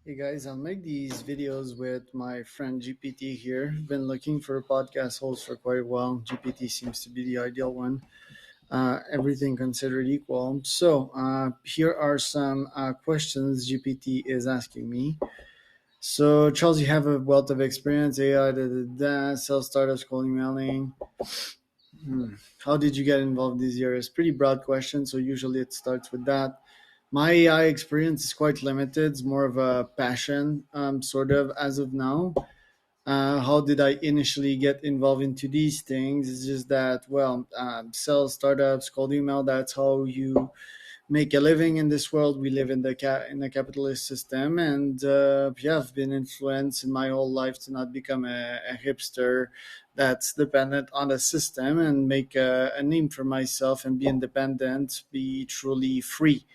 Hey guys, I'll make these videos with my friend GPT here. Been looking for a podcast host for quite a while. GPT seems to be the ideal one, everything considered equal. So, here are some questions GPT is asking me. So, Charles, you have a wealth of experience, AI, sales startups, cold emailing. How did you get involved these years? Pretty broad question, so usually it starts with that. My AI experience is quite limited. It's more of a passion, sort of, as of now. How did I initially get involved into these things? It's just that, well, sales, startups, cold email. That's how you make a living in this world. We live in the capitalist system, and yeah, I've been influenced in my whole life to not become a hipster that's dependent on the system and make a name for myself and be independent, be truly free,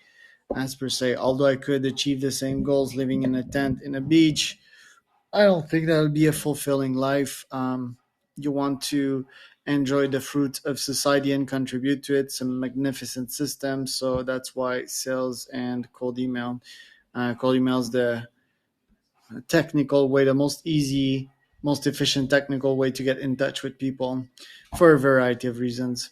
as per se. Although I could achieve the same goals living in a tent in a beach, I don't think that would be a fulfilling life. You want to enjoy the fruit of society and contribute to it. It's a magnificent system. So that's why sales and cold email is the technical way, the most easy, most efficient technical way to get in touch with people for a variety of reasons.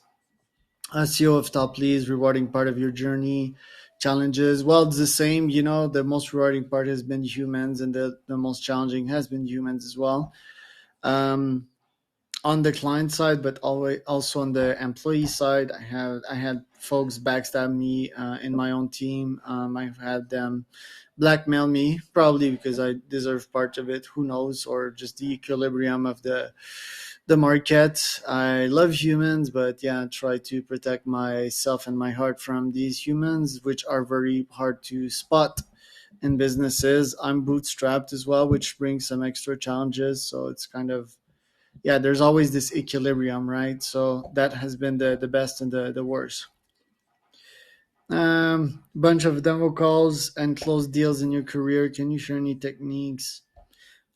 SEO of top leads, rewarding part of your journey, challenges. Well, it's the same. The most rewarding part has been humans, and the most challenging has been humans as well. Um, on the client side, but always also on the employee side, I had folks backstab me in my own team. I've had them blackmail me, probably because I deserve part of it. Who knows? Or just the equilibrium of the market. I love humans, but yeah, try to protect myself and my heart from these humans, which are very hard to spot in businesses. I'm bootstrapped as well, which brings some extra challenges. So it's kind of, yeah, there's always this equilibrium, right? So that has been the best and the worst. Bunch of demo calls and closed deals in your career. Can you share any techniques?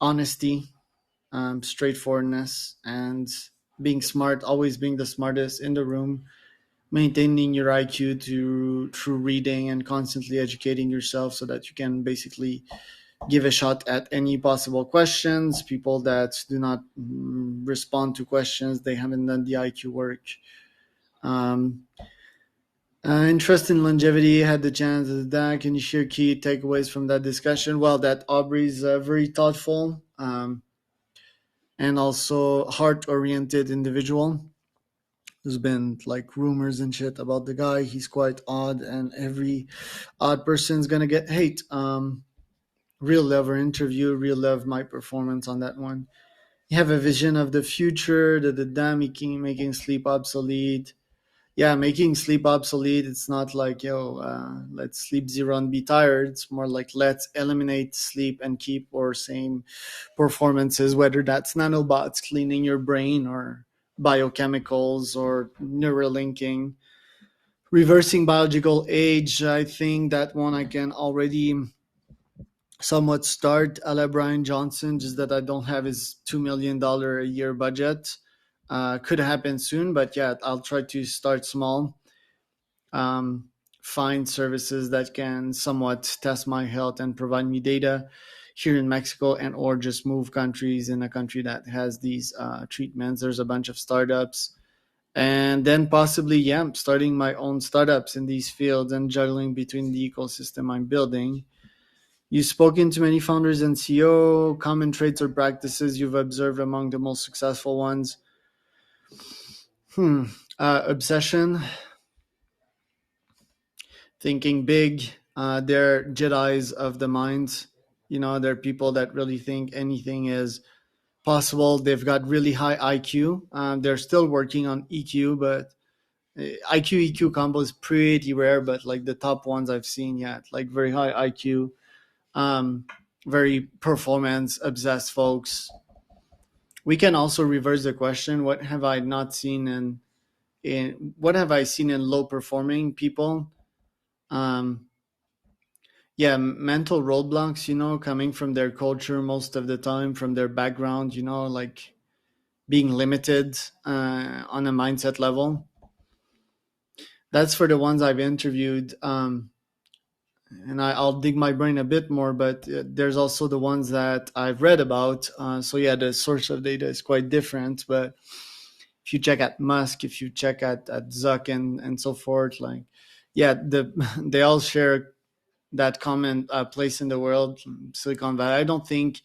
Honesty, straightforwardness, and being smart, always being the smartest in the room, maintaining your IQ through reading and constantly educating yourself so that you can basically give a shot at any possible questions. People that do not respond to questions, they haven't done the IQ work. Um, Interest in longevity, had the chance of that. Can you share key takeaways from that discussion? Well, that Aubrey's very thoughtful, and also heart oriented individual. There's been like rumors and shit about the guy. He's quite odd, and every odd person's gonna get hate. Real love our interview, real love my performance on that one. You have a vision of the future, the making sleep obsolete. Yeah, making sleep obsolete. It's not like, let's sleep zero and be tired. It's more like, let's eliminate sleep and keep our same performances, whether that's nanobots cleaning your brain or biochemicals or neural linking. Reversing biological age, I think that one I can already somewhat start a la Brian Johnson, just that I don't have his $2 million a year budget. Could happen soon, but yeah, I'll try to start small. Find services that can somewhat test my health and provide me data here in Mexico, and or just move countries in a country that has these treatments. There's a bunch of startups, and then possibly, yeah, starting my own startups in these fields and juggling between the ecosystem I'm building. You've spoken to many founders and CEO. Common traits or practices you've observed among the most successful ones. Hmm. Obsession, thinking big. They're Jedi's of the mind. They're people that really think anything is possible. They've got really high IQ. They're still working on EQ, but IQ EQ combo is pretty rare. But like the top ones I've seen yet, like very high IQ, um, very performance obsessed folks. We can also reverse the question: what have I not seen in what have I seen in low performing people? Um, yeah, mental roadblocks, coming from their culture most of the time, from their background, like being limited on a mindset level. That's for the ones I've interviewed. and I'll dig my brain a bit more, but there's also the ones that I've read about. So yeah, the source of data is quite different. But if you check at Musk, if you check at Zuck and so forth, like yeah, they all share that common place in the world, Silicon Valley. I don't think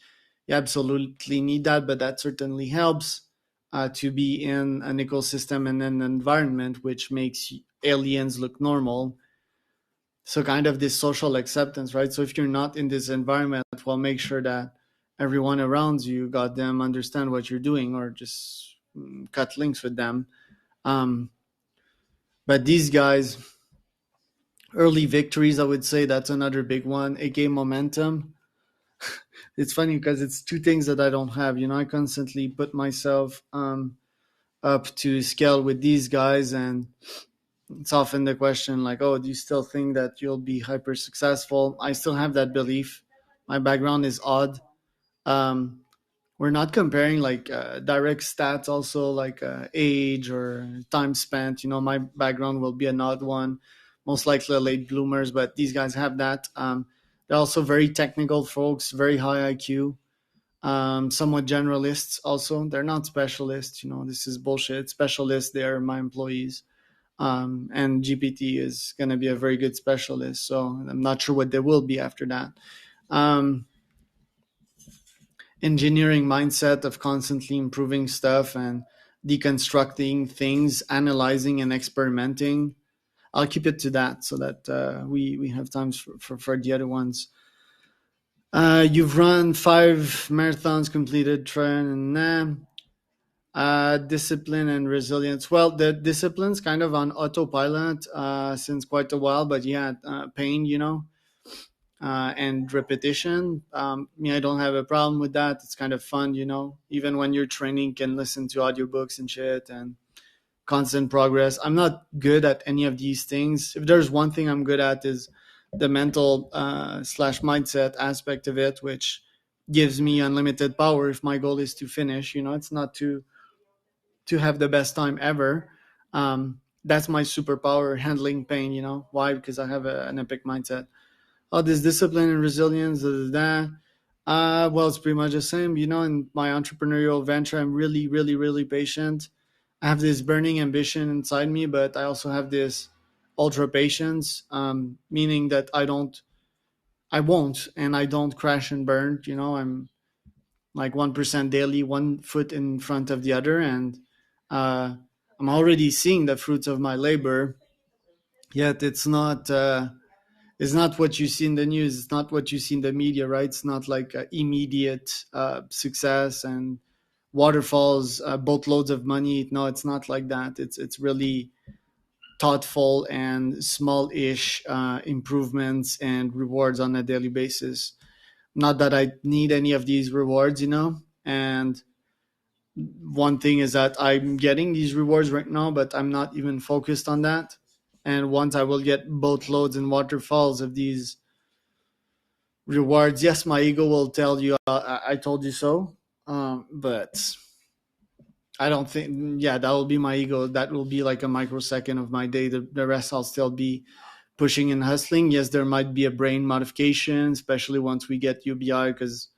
you absolutely need that, but that certainly helps to be in an ecosystem and an environment which makes aliens look normal. So kind of this social acceptance, right? So if you're not in this environment, well, make sure that everyone around you got them understand what you're doing, or just cut links with them. Um, but these guys, early victories, I would say that's another big one. AK momentum. It's funny because it's two things that I don't have. You know, I constantly put myself up to scale with these guys, and it's often the question like, oh, do you still think that you'll be hyper successful? I still have that belief. My background is odd. Um, we're not comparing like direct stats, also like age or time spent. You know, my background will be an odd one, most likely a late bloomers, but these guys have that. They're also very technical folks, very high IQ, somewhat generalists. Also, they're not specialists. You know, this is bullshit. Specialists, they are my employees. And GPT is going to be a very good specialist. So I'm not sure what they will be after that. Um, Engineering mindset of constantly improving stuff and deconstructing things, analyzing and experimenting. I'll keep it to that so that we have times for the other ones. You've run 5 marathons, completed train, nah. Discipline and resilience. Well, the discipline's kind of on autopilot since quite a while, but yeah, pain, you know, and repetition. I don't have a problem with that. It's kind of fun, you know. Even when you're training, you can listen to audiobooks and shit, and constant progress. I'm not good at any of these things. If there's one thing I'm good at, is the mental slash mindset aspect of it, which gives me unlimited power if my goal is to finish. You know, it's not to have the best time ever. That's my superpower, handling pain. You know why? Because I have an epic mindset. Oh, this discipline and resilience. Da, da, da. Well, it's pretty much the same. You know, in my entrepreneurial venture, I'm really, really, really patient. I have this burning ambition inside me, but I also have this ultra patience, meaning that I won't, and I don't crash and burn. You know, I'm like 1% daily, one foot in front of the other, and uh, I'm already seeing the fruits of my labor. Yet it's not what you see in the news. It's not what you see in the media, right? It's not like immediate success and waterfalls, boatloads of money. No, it's not like that. It's really thoughtful and small-ish improvements and rewards on a daily basis. Not that I need any of these rewards, you know. And one thing is that I'm getting these rewards right now, but I'm not even focused on that. And once I will get boatloads and waterfalls of these rewards, yes, my ego will tell you, I told you so. But I don't think, yeah, that will be my ego. That will be like a microsecond of my day. The rest I'll still be pushing and hustling. Yes, there might be a brain modification, especially once we get UBI, because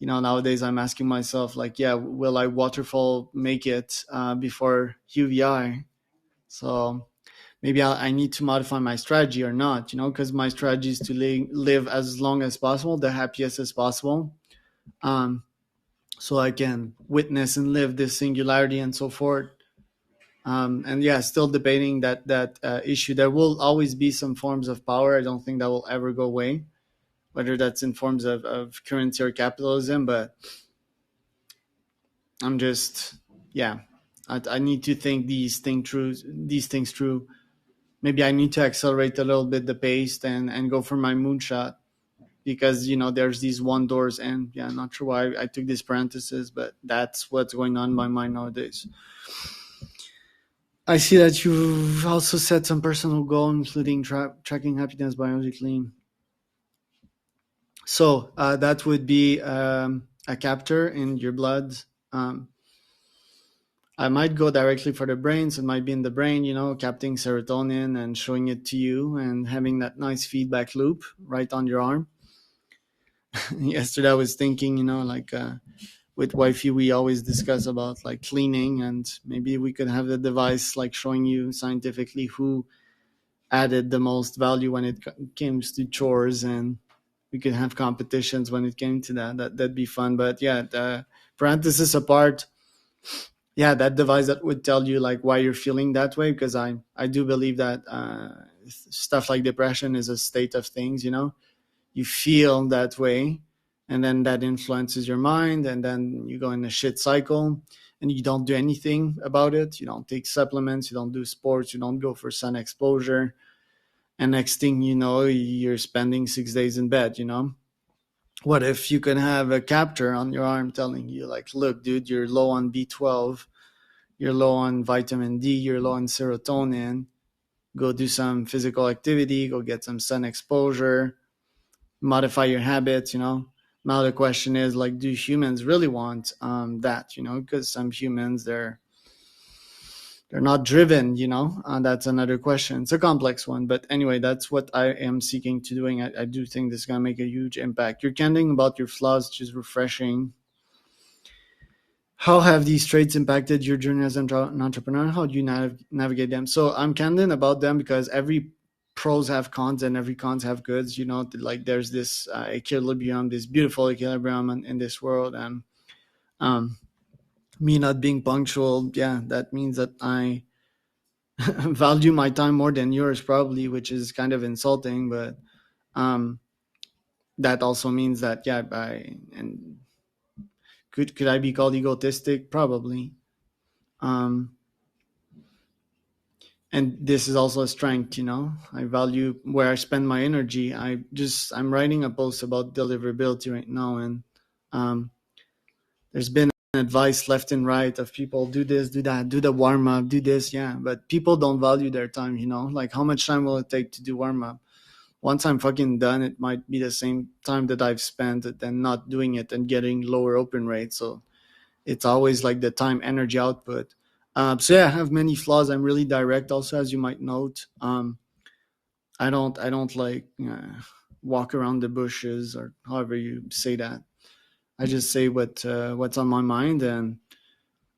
you know nowadays I'm asking myself like, yeah, will I waterfall make it before UBI? So maybe I need to modify my strategy or not, you know, because my strategy is to live as long as possible, the happiest as possible, um, so I can witness and live this singularity and so forth. And yeah, still debating that issue. There will always be some forms of power. I don't think that will ever go away, whether that's in forms of currency or capitalism. But I'm just, yeah, I need to think these things through. Maybe I need to accelerate a little bit the pace and go for my moonshot, because you know there's these one doors, and yeah, I'm not sure why I took this parenthesis, but that's what's going on in my mind nowadays. I see that you've also set some personal goal, including tracking happiness biologically. So that would be a captor in your blood. Um, I might go directly for the brain, so it might be in the brain, capturing serotonin and showing it to you and having that nice feedback loop right on your arm. Yesterday I was thinking, like with wifey, we always discuss about like cleaning, and maybe we could have the device like showing you scientifically who added the most value when it comes to chores, and we could have competitions when it came to that'd be fun. But yeah, the parenthesis apart, yeah, that device that would tell you like why you're feeling that way, because I do believe that stuff like depression is a state of things. You feel that way, and then that influences your mind, and then you go in a shit cycle, and you don't do anything about it. You don't take supplements, you don't do sports, you don't go for sun exposure, and next thing you know, you're spending 6 days in bed. What if you can have a captor on your arm telling you like, look dude, you're low on B12, you're low on vitamin D, you're low on serotonin, go do some physical activity, go get some sun exposure, modify your habits. Now the question is like, do humans really want that? Because some humans, they're not driven. That's another question. It's a complex one, but anyway, that's what I am seeking to doing. I do think this is going to make a huge impact. You're candid about your flaws, which is refreshing. How have these traits impacted your journey as an entrepreneur? How do you navigate them? So I'm candid about them because every pros have cons and every cons have goods. Like there's this equilibrium, this beautiful equilibrium in this world. And um, me not being punctual, yeah, that means that I value my time more than yours, probably, which is kind of insulting. But um, that also means that, yeah, and could I be called egotistic? Probably. Um, and this is also a strength. I value where I spend my energy. I'm writing a post about deliverability right now, and um, there's been advice left and right of people, do this, do that, do the warm up, do this. Yeah, but people don't value their time. Like how much time will it take to do warm up? Once I'm fucking done, it might be the same time that I've spent and not doing it and getting lower open rate. So it's always like the time energy output. So yeah, I have many flaws. I'm really direct also, as you might note. I don't like walk around the bushes, or however you say that. I just say what's on my mind, and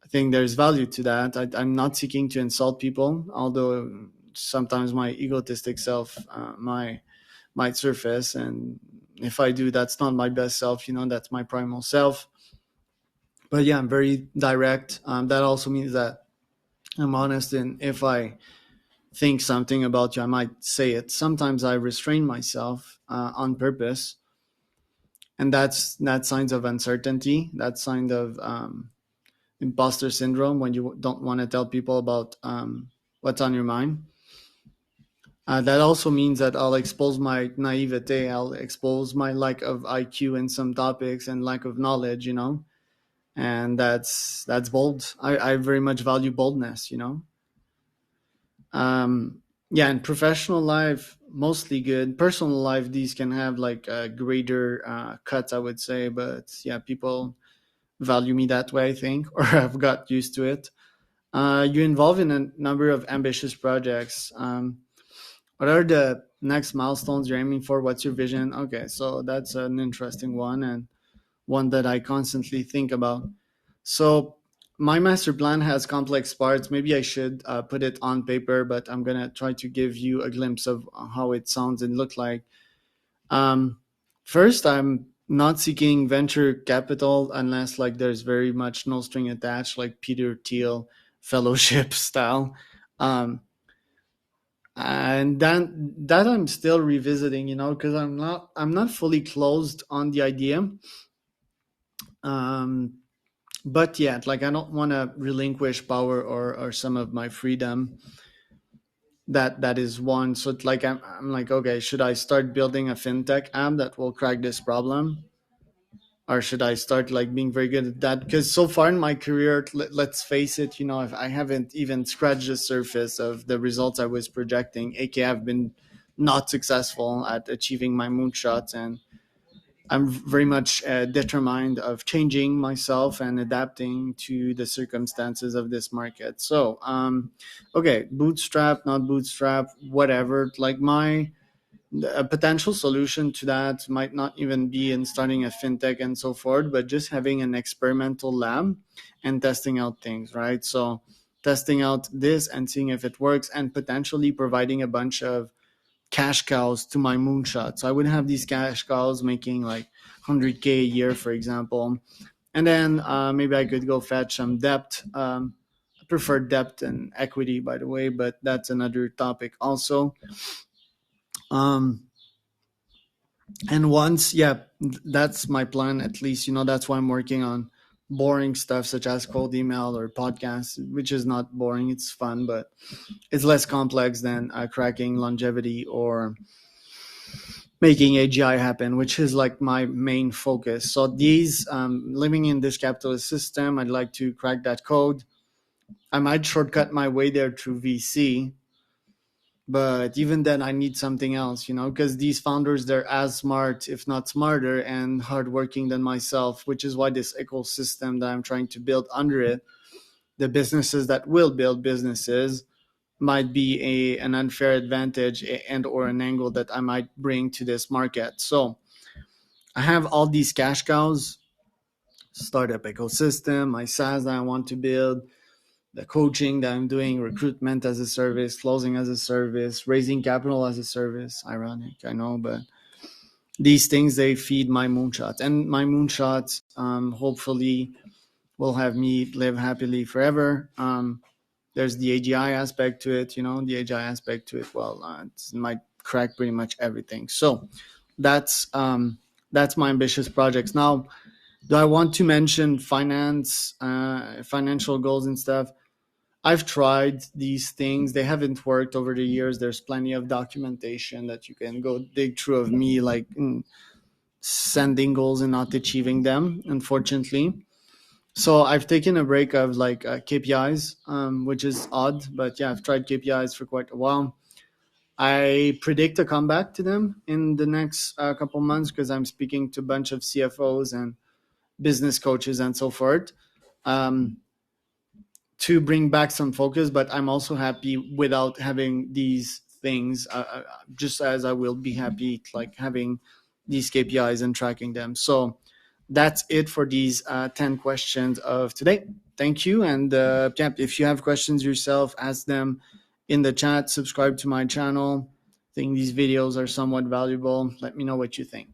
I think there's value to that. I'm not seeking to insult people, although sometimes my egotistic self might surface, and if I do, that's not my best self. That's my primal self. But yeah, I'm very direct. That also means that I'm honest, and if I think something about you, I might say it. Sometimes I restrain myself on purpose, and that's signs of uncertainty. That's sign of imposter syndrome, when you don't want to tell people about what's on your mind. That also means that I'll expose my naivete. I'll expose my lack of IQ in some topics and lack of knowledge. And that's bold. I very much value boldness. Yeah, in professional life, mostly good. Personal life, these can have like greater cuts, I would say. But yeah, people value me that way, I think, or I've got used to it. You're involved in a number of ambitious projects. What are the next milestones you're aiming for? What's your vision? Okay, so that's an interesting one, and one that I constantly think about. So my master plan has complex parts. Maybe I should put it on paper, but I'm gonna try to give you a glimpse of how it sounds and look like. Um, First, I'm not seeking venture capital unless like there's very much no string attached, like Peter Thiel fellowship style. Um, and then that I'm still revisiting, because I'm not fully closed on the idea. Um, but yet, like I don't want to relinquish power or some of my freedom. That is one. So it's like I'm like, okay, should I start building a fintech app that will crack this problem, or should I start like being very good at that? Because so far in my career, let's face it, if I haven't even scratched the surface of the results I was projecting. AK, I've been not successful at achieving my moonshots, and I'm very much determined of changing myself and adapting to the circumstances of this market. So, okay, bootstrap, not bootstrap, whatever. Like my a potential solution to that might not even be in starting a fintech and so forth, but just having an experimental lab and testing out things, right? So, testing out this and seeing if it works, and potentially providing a bunch of cash cows to my moonshot. So I would have these cash cows making like 100K a year, for example, and then maybe I could go fetch some debt. I prefer debt and equity, by the way, but that's another topic also. Um, and once, yeah, that's my plan. At least, that's why I'm working on boring stuff such as cold email or podcasts, which is not boring. It's fun, but it's less complex than cracking longevity or making AGI happen, which is like my main focus. So these living in this capitalist system, I'd like to crack that code. I might shortcut my way there through VC, but even then, I need something else, because these founders, they're as smart, if not smarter, and hardworking than myself, which is why this ecosystem that I'm trying to build under it, the businesses that will build businesses, might be an unfair advantage and or an angle that I might bring to this market. So I have all these cash cows, startup ecosystem, my SaaS that I want to build, the coaching that I'm doing, recruitment as a service, closing as a service, raising capital as a service. Ironic, I know, but these things, they feed my moonshots, and my moonshots hopefully will have me live happily forever. There's the AGI aspect to it, the AGI aspect to it. Well, it might crack pretty much everything. So that's my ambitious projects. Now, do I want to mention financial goals and stuff? I've tried these things. They haven't worked over the years. There's plenty of documentation that you can go dig through of me, like sending goals and not achieving them, unfortunately. So I've taken a break of like KPIs, which is odd, but yeah, I've tried KPIs for quite a while. I predict a comeback to them in the next couple months because I'm speaking to a bunch of CFOs and business coaches and so forth, um, to bring back some focus. But I'm also happy without having these things, just as I will be happy like having these KPIs and tracking them. So that's it for these 10 questions of today. Thank you. And yeah, if you have questions yourself, ask them in the chat. Subscribe to my channel. I think these videos are somewhat valuable. Let me know what you think.